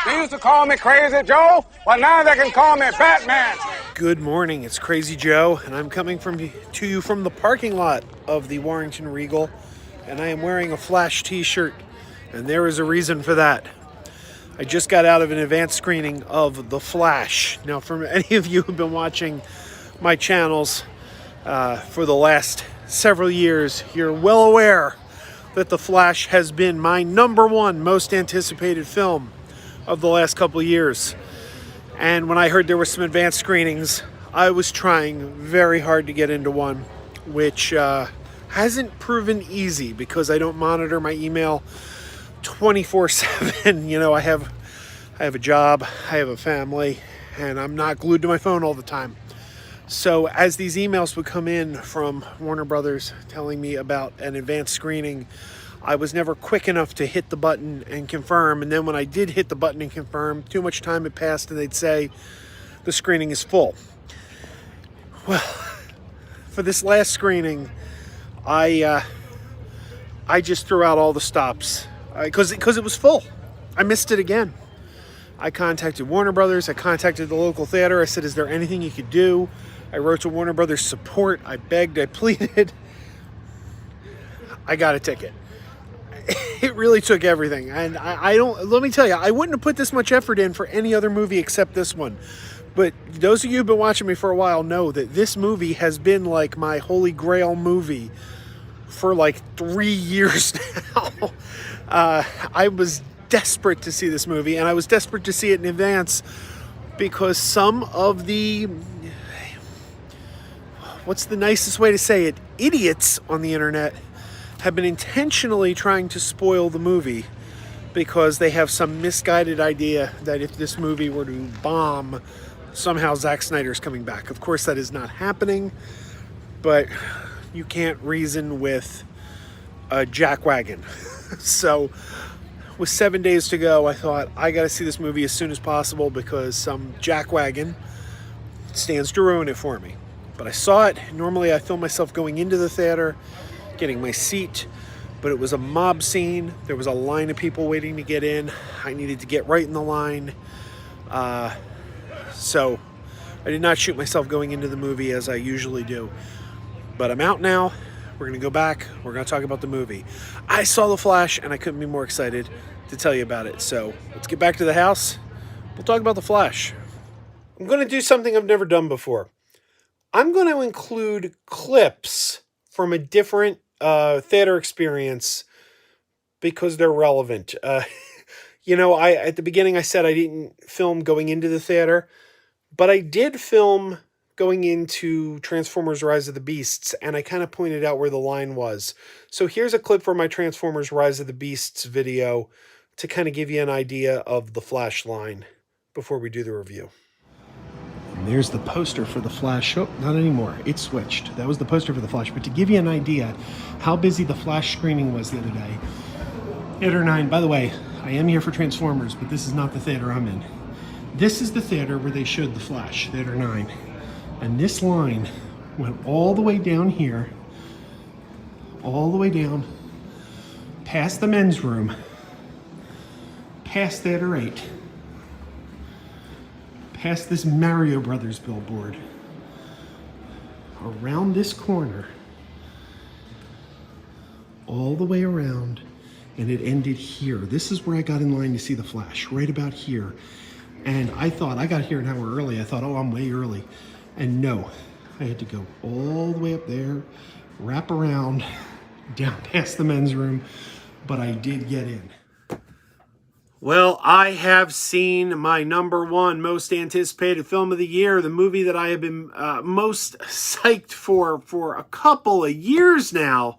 They used to call me Crazy Joe, but now they can call me Batman. Good morning, it's Crazy Joe, and I'm coming to you from the parking lot of the Warrington Regal, and I am wearing a Flash t-shirt, and there is a reason for that. I just got out of an advanced screening of The Flash. Now, for any of you who've been watching my channels for the last several years, you're well aware that The Flash has been my #1 most anticipated film of the last couple of years. And when I heard there were some advanced screenings, I was trying very hard to get into one, which hasn't proven easy because I don't monitor my email 24/7. You know, I have a job, I have a family, and I'm not glued to my phone all the time. So as these emails would come in from Warner Brothers telling me about an advanced screening, I was never quick enough to hit the button and confirm. And then when I did hit the button and confirm, too much time had passed and they'd say the screening is full. Well, for this last screening, I just threw out all the stops because it was full. I missed it again. I contacted Warner Brothers. I contacted the local theater. I said, is there anything you could do? I wrote to Warner Brothers support. I begged, I pleaded. I got a ticket. It really took everything. And I don't, let me tell you, I wouldn't have put this much effort in for any other movie except this one. But those of you who've been watching me for a while know that this movie has been like my holy grail movie for like 3 years now. I was desperate to see this movie, and I was desperate to see it in advance because some of the, what's the nicest way to say it, idiots on the internet have been intentionally trying to spoil the movie because they have some misguided idea that if this movie were to bomb, somehow Zack Snyder's coming back. Of course, that is not happening, but you can't reason with a jackwagon. So with 7 days to go, I thought, I got to see this movie as soon as possible because some jackwagon stands to ruin it for me. But I saw it. Normally, I film myself going into the theater, getting my seat, but it was a mob scene. There was a line of people waiting to get in. I needed to get right in the line. So I did not shoot myself going into the movie as I usually do. But I'm out now. We're going to go back. We're going to talk about the movie. I saw The Flash, and I couldn't be more excited to tell you about it. So let's get back to the house. We'll talk about The Flash. I'm going to do something I've never done before. I'm going to include clips from a different theater experience because they're relevant. You know, at the beginning I said I didn't film going into the theater, but I did film going into Transformers Rise of the Beasts, and I kind of pointed out where the line was. So here's a clip from my Transformers Rise of the Beasts video to kind of give you an idea of the Flash line before we do the review. And there's the poster for The Flash. Oh, not anymore. It switched. That was the poster for The Flash. But to give you an idea how busy the Flash screening was the other day, Theater 9, by the way, I am here for Transformers, but this is not the theater I'm in. This is the theater where they showed The Flash, Theater 9. And this line went all the way down here, all the way down, past the men's room, past Theater 8, past this Mario Brothers billboard, around this corner, all the way around, and it ended here. This is where I got in line to see The Flash, right about here. And I thought, I got here an hour early. I thought, oh, I'm way early. And no, I had to go all the way up there, wrap around, down past the men's room, but I did get in. Well, I have seen my #1 most anticipated film of the year, the movie that I have been most psyched for a couple of years now,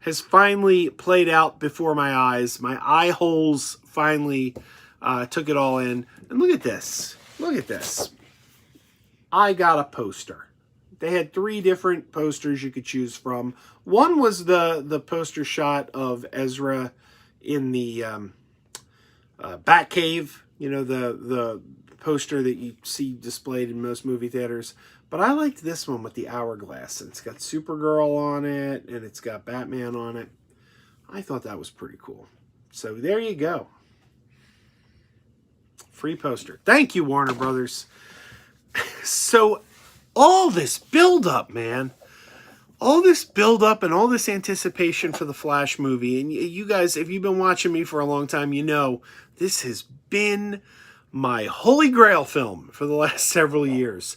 has finally played out before my eyes. My eye holes finally took it all in. And look at this. Look at this. I got a poster. They had 3 different posters you could choose from. One was the poster shot of Ezra in the Batcave, you know, the poster that you see displayed in most movie theaters. But I liked this one with the hourglass. And it's got Supergirl on it, and it's got Batman on it. I thought that was pretty cool. So there you go. Free poster. Thank you, Warner Brothers. So all this build-up, man. All this build-up and all this anticipation for the Flash movie. And you guys, if you've been watching me for a long time, you know this has been my holy grail film for the last several years.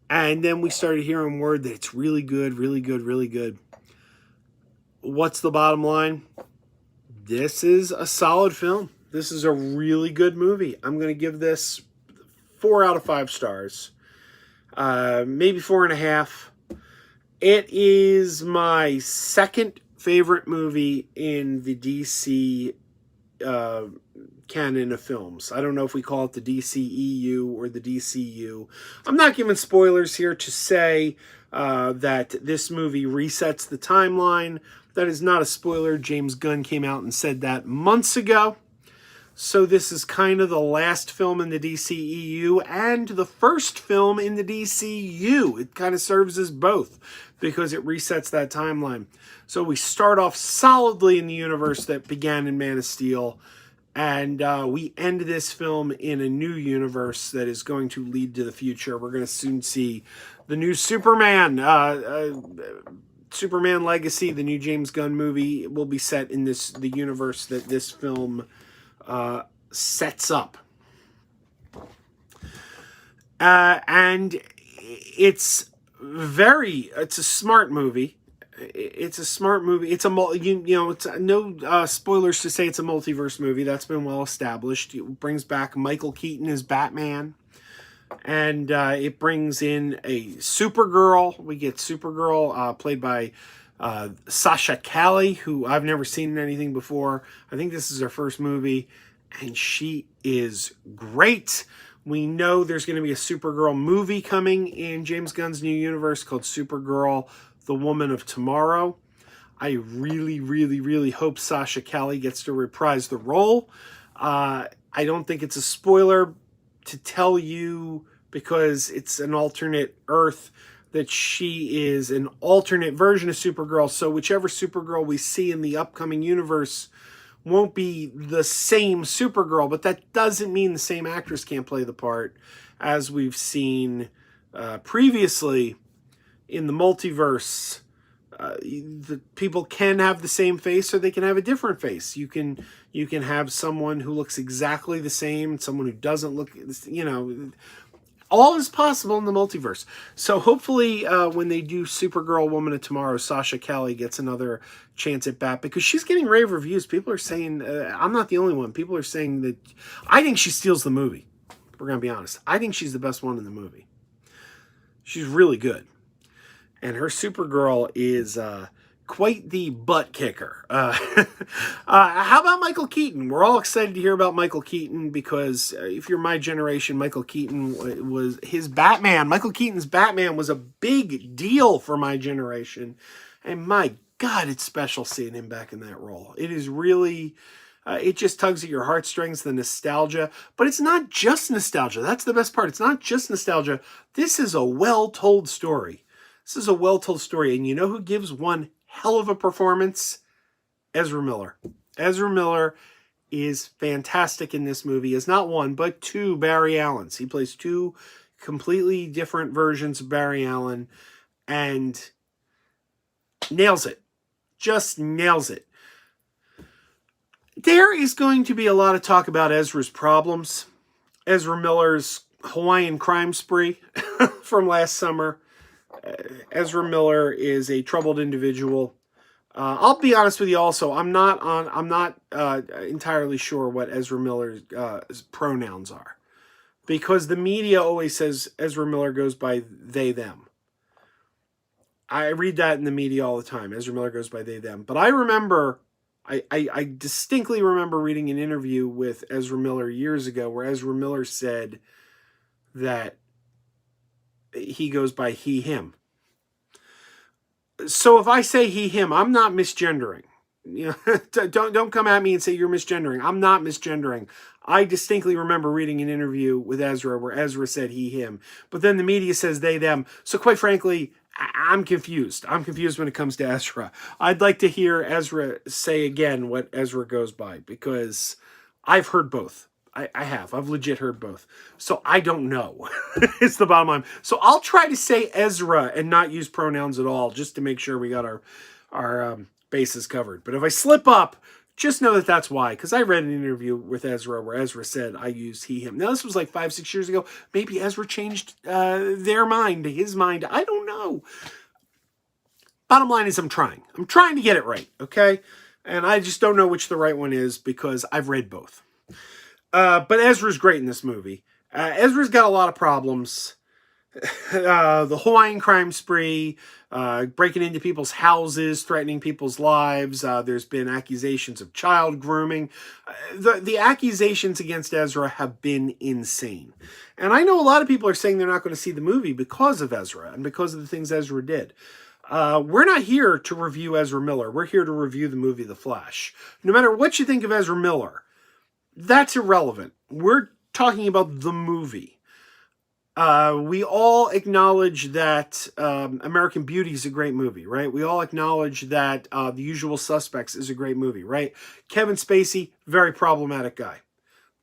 And then we started hearing word that it's really good, really good, really good. What's the bottom line? This is a solid film. This is a really good movie. I'm going to give this 4 out of 5 stars. Maybe 4.5. It is my second favorite movie in the DC canon of films. I don't know if we call it the DCEU or the DCU. I'm not giving spoilers here to say that this movie resets the timeline. That is not a spoiler. James Gunn came out and said that months ago. So this is kind of the last film in the DCEU and the first film in the DCU. It kind of serves as both because it resets that timeline. So we start off solidly in the universe that began in Man of Steel, and we end this film in a new universe that is going to lead to the future. We're going to soon see the new Superman, Superman Legacy, the new James Gunn movie, will be set in the universe that this film sets up. And it's a smart movie. It's a smart movie. It's it's no spoilers to say it's a multiverse movie. That's been well established. It brings back Michael Keaton as Batman. And it brings in a Supergirl. We get Supergirl played by Sasha Calle, who I've never seen in anything before. I think this is her first movie, and she is great. We know there's going to be a Supergirl movie coming in James Gunn's new universe called Supergirl, The Woman of Tomorrow. I really, really, really hope Sasha Calle gets to reprise the role. I don't think it's a spoiler to tell you, because it's an alternate Earth, that she is an alternate version of Supergirl. So whichever Supergirl we see in the upcoming universe won't be the same Supergirl, but that doesn't mean the same actress can't play the part, as we've seen previously in the multiverse. The people can have the same face, or they can have a different face. You can have someone who looks exactly the same, someone who doesn't look, all is possible in the multiverse. So hopefully when they do Supergirl Woman of Tomorrow, Sasha Calle gets another chance at bat, because she's getting rave reviews. People are saying, I'm not the only one, people are saying that I think she steals the movie. We're going to be honest. I think she's the best one in the movie. She's really good. And her Supergirl is quite the butt kicker. How about Michael Keaton? We're all excited to hear about Michael Keaton because if you're my generation, Michael Keaton was his Batman. Michael Keaton's Batman was a big deal for my generation. And my God, it's special seeing him back in that role. It is really, it just tugs at your heartstrings, the nostalgia. But it's not just nostalgia. That's the best part. It's not just nostalgia. This is a well-told story. This is a well-told story, and you know who gives one hell of a performance? Ezra Miller. Ezra Miller is fantastic in this movie. Is not one, but 2 Barry Allens. He plays 2 completely different versions of Barry Allen, and nails it. Just nails it. There is going to be a lot of talk about Ezra's problems. Ezra Miller's Hawaiian crime spree from last summer. Ezra Miller is a troubled individual. I'll be honest with you also, I'm not entirely sure what Ezra Miller's pronouns are, because the media always says Ezra Miller goes by they, them. I read that in the media all the time. Ezra Miller goes by they, them. But I remember, I distinctly remember reading an interview with Ezra Miller years ago where Ezra Miller said that he goes by he, him. So if I say he, him, I'm not misgendering. You know, don't come at me and say you're misgendering. I'm not misgendering. I distinctly remember reading an interview with Ezra where Ezra said he, him. But then the media says they, them. So quite frankly, I'm confused. I'm confused when it comes to Ezra. I'd like to hear Ezra say again what Ezra goes by, because I've heard both. I have. I've legit heard both. So I don't know. It's the bottom line. So I'll try to say Ezra and not use pronouns at all, just to make sure we got our bases covered. But if I slip up, just know that that's why. Because I read an interview with Ezra where Ezra said I used he, him. Now, this was like 5-6 years ago. Maybe Ezra changed their mind, his mind. I don't know. Bottom line is I'm trying. I'm trying to get it right, okay? And I just don't know which the right one is because I've read both. But Ezra's great in this movie. Ezra's got a lot of problems. The Hawaiian crime spree, breaking into people's houses, threatening people's lives. There's been accusations of child grooming. The accusations against Ezra have been insane. And I know a lot of people are saying they're not going to see the movie because of Ezra and because of the things Ezra did. We're not here to review Ezra Miller. We're here to review the movie The Flash. No matter what you think of Ezra Miller, that's irrelevant. We're talking about the movie. We all acknowledge that American Beauty is a great movie, right? We all acknowledge that The Usual Suspects is a great movie, right? Kevin Spacey, very problematic guy.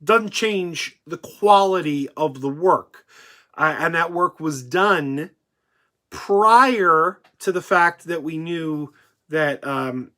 Doesn't change the quality of the work. And that work was done prior to the fact that we knew that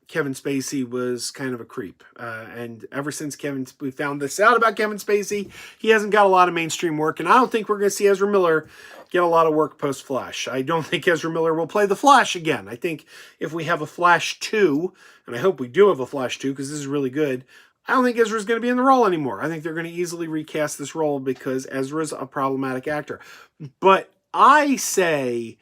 Kevin Spacey was kind of a creep. And ever since we found this out about Kevin Spacey, he hasn't got a lot of mainstream work. And I don't think we're going to see Ezra Miller get a lot of work post-Flash. I don't think Ezra Miller will play the Flash again. I think if we have a Flash 2, and I hope we do have a Flash 2 because this is really good, I don't think Ezra's going to be in the role anymore. I think they're going to easily recast this role because Ezra's a problematic actor. But I say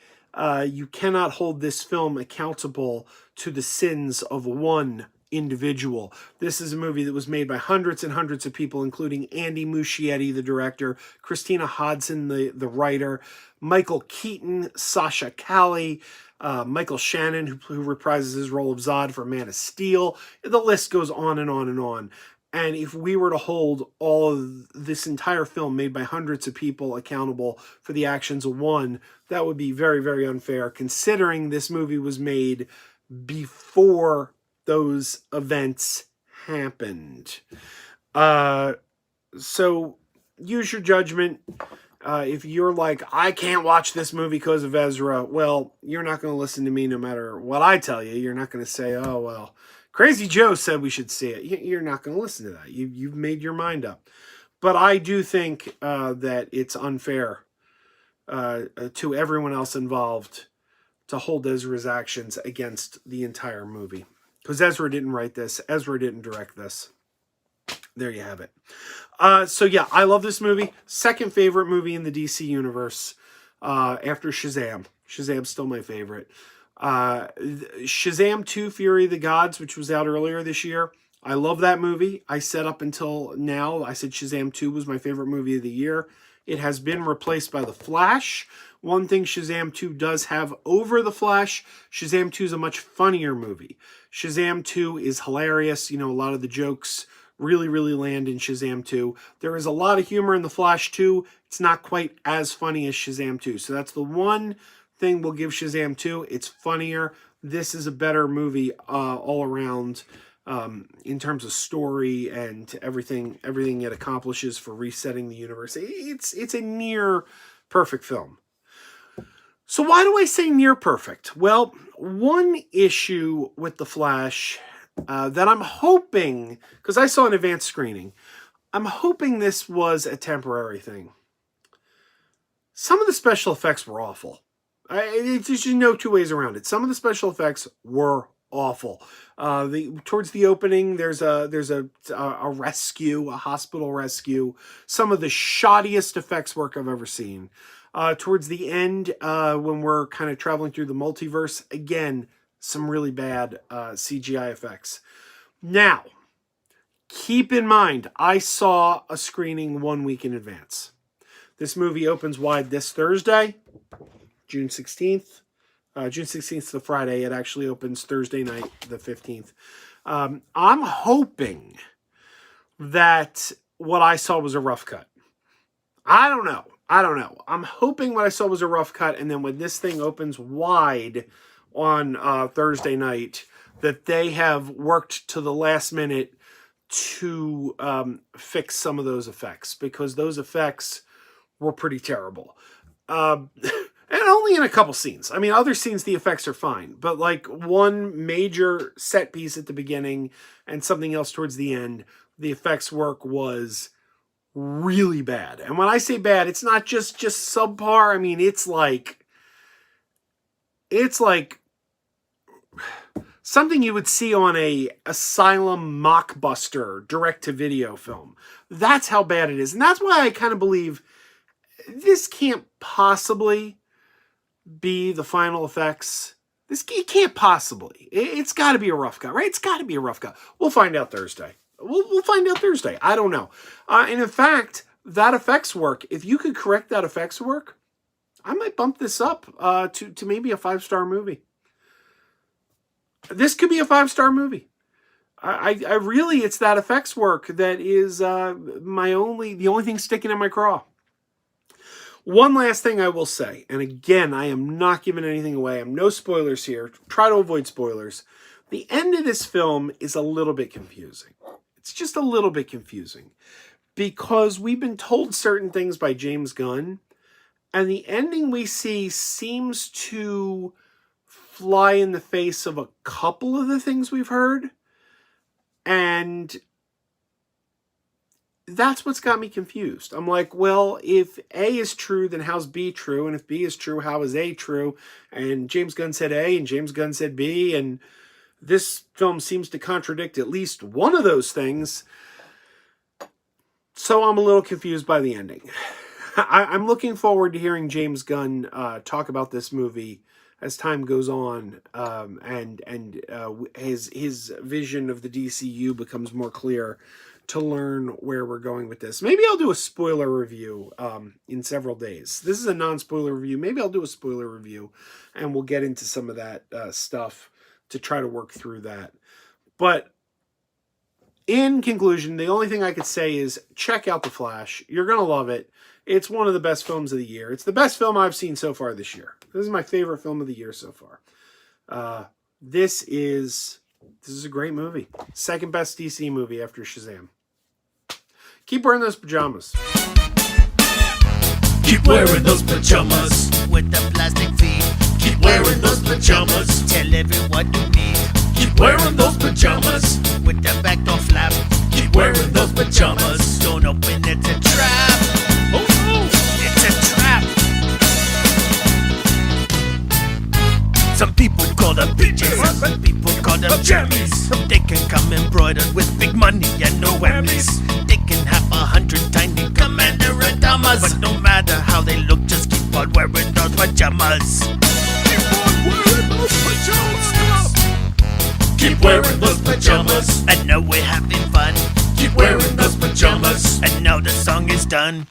you cannot hold this film accountable to the sins of one individual. This is a movie that was made by hundreds and hundreds of people, including Andy Muschietti, the director, Christina Hodson, the writer, Michael Keaton, Sasha Calle, Michael Shannon, who reprises his role of Zod for Man of Steel. The list goes on and on and on. And if we were to hold all of this entire film made by hundreds of people accountable for the actions of one, that would be very, very unfair, considering this movie was made before those events happened. So use your judgment. If you're like, I can't watch this movie because of Ezra, well, you're not going to listen to me no matter what I tell you. You're not going to say, oh, well, Crazy Joe said we should see it. You're not going to listen to that. You've made your mind up. But I do think that it's unfair to everyone else involved to hold Ezra's actions against the entire movie. Because Ezra didn't write this. Ezra didn't direct this. There you have it. So yeah, I love this movie. Second favorite movie in the DC universe after Shazam. Shazam's still my favorite. Shazam 2 Fury of the Gods, which was out earlier this year. I love that movie. I said up until now, I said Shazam 2 was my favorite movie of the year. It has been replaced by The Flash. One thing Shazam 2 does have over The Flash, Shazam 2 is a much funnier movie. Shazam 2 is hilarious. You know, a lot of the jokes really, really land in Shazam 2. There is a lot of humor in The Flash 2. It's not quite as funny as Shazam 2. So that's the one thing we'll give Shazam 2. It's funnier. This is a better movie all around in terms of story and everything it accomplishes for resetting the universe. It's a near perfect film. So why do I say near perfect? Well, one issue with The Flash that I'm hoping, because I saw an advanced screening, I'm hoping this was a temporary thing. Some of the special effects were awful. There's just no two ways around it. Some of the special effects were awful. Towards the opening, there's a rescue, a hospital rescue. Some of the shoddiest effects work I've ever seen. Towards the end, when we're kind of traveling through the multiverse, again, some really bad CGI effects. Now, keep in mind, I saw a screening 1 week in advance. This movie opens wide this Thursday, June 16th. June 16th is the Friday. It actually opens Thursday night, the 15th. I'm hoping that what I saw was a rough cut. I don't know. I'm hoping what I saw was a rough cut, and then when this thing opens wide on Thursday night, that they have worked to the last minute to fix some of those effects, because those effects were pretty terrible. And only in a couple scenes. I mean, other scenes, the effects are fine. But like one major set piece at the beginning and something else towards the end, the effects work was really bad. And when I say bad, it's not just subpar. I mean, it's like something you would see on a Asylum mockbuster direct-to-video film. That's how bad it is. And that's why I kind of believe this can't possibly be the final effects. It can't possibly. It's got to be a rough cut, right? It's got to be a rough cut. We'll find out Thursday. We'll find out Thursday. I don't know. And in fact, that effects work, if you could correct that effects work, I might bump this up to maybe a 5-star movie. This could be a 5-star movie. I really, it's that effects work that is the only thing sticking in my craw. One last thing I will say, and again, I am not giving anything away. I'm no spoilers here. Try to avoid spoilers. The end of this film is a little bit confusing. It's just a little bit confusing because we've been told certain things by James Gunn, and the ending we see seems to fly in the face of a couple of the things we've heard, and that's what's got me confused. I'm like, well, if A is true, then how's B true? And if B is true, how is A true? And James Gunn said A, and James Gunn said B, and this film seems to contradict at least one of those things. So I'm a little confused by the ending. I'm looking forward to hearing James Gunn talk about this movie as time goes on, and his vision of the DCU becomes more clear, to learn where we're going with this. Maybe I'll do a spoiler review in several days. This is a non-spoiler review. Maybe I'll do a spoiler review, and we'll get into some of that stuff to try to work through that. But in conclusion, the only thing I could say is check out The Flash. You're going to love it. It's one of the best films of the year. It's the best film I've seen so far this year. This is my favorite film of the year so far. This is a great movie. Second best DC movie after Shazam. Keep wearing those pajamas. Keep wearing those pajamas with the plastic feet. Keep wearing those pajamas. Tell everyone you meet. Keep wearing those pajamas with the back door flap. Keep wearing those pajamas. Don't open, it's a trap. Oh no, it's a trap. Some people call them PJs, some people call them jammies. They can come embroidered with big money and no whammies. They can have 100 tiny commander Adamas, but no matter how they look, just keep on wearing those pajamas. Keep on wearing those pajamas. Keep wearing those pajamas. And now we're having fun. Keep wearing those pajamas. And now the song is done.